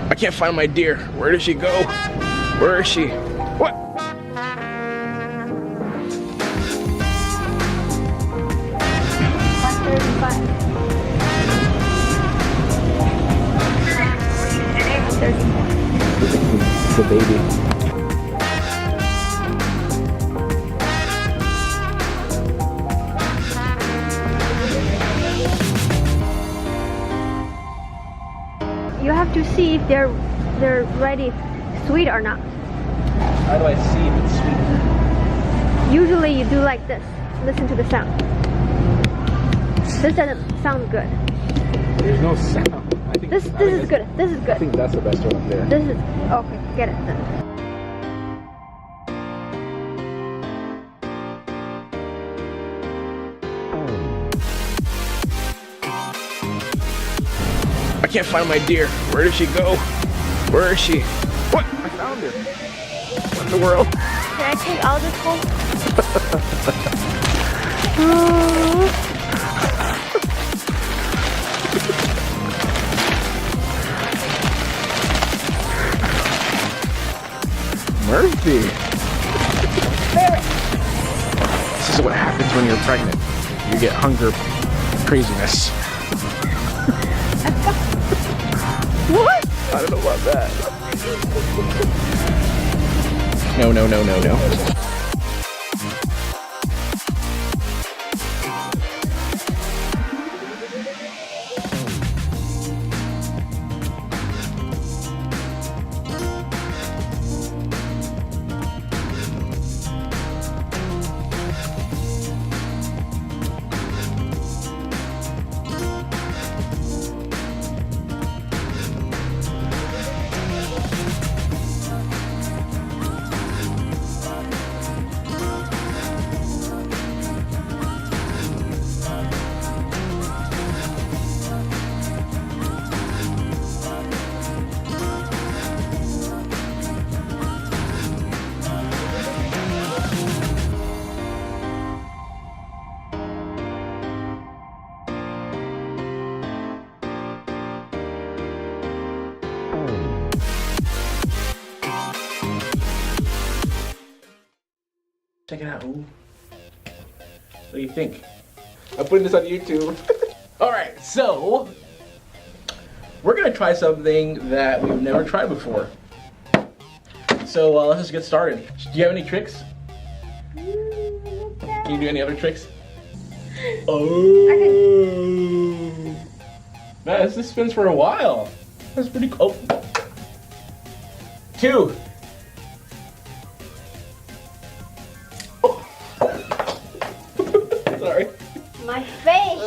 I can't find my deer. Where did she go? Where is she? What? The baby. You have to see if they're ready sweet or not. How do I see if it's sweet? Usually you do like this. Listen to the sound. This doesn't sound good. There's no sound. I think This is good. This is I good. think that's the best one up there. This is okay. Get it then. I can't find my deer. Where did she go? Where is she? What? I found her. What in the world? Can I take all this home? Murphy. This is what happens when you're pregnant. You get hunger craziness. What? I don't know about that. No, no, no, no, no. Check it out. Ooh. What do you think? I'm putting this on YouTube. Alright, so we're gonna try something that we've never tried before. So let's just get started. Do you have any tricks? Can you do any other tricks? Oh! Man, this spins for a while. That's pretty cool. Oh. 2. My face.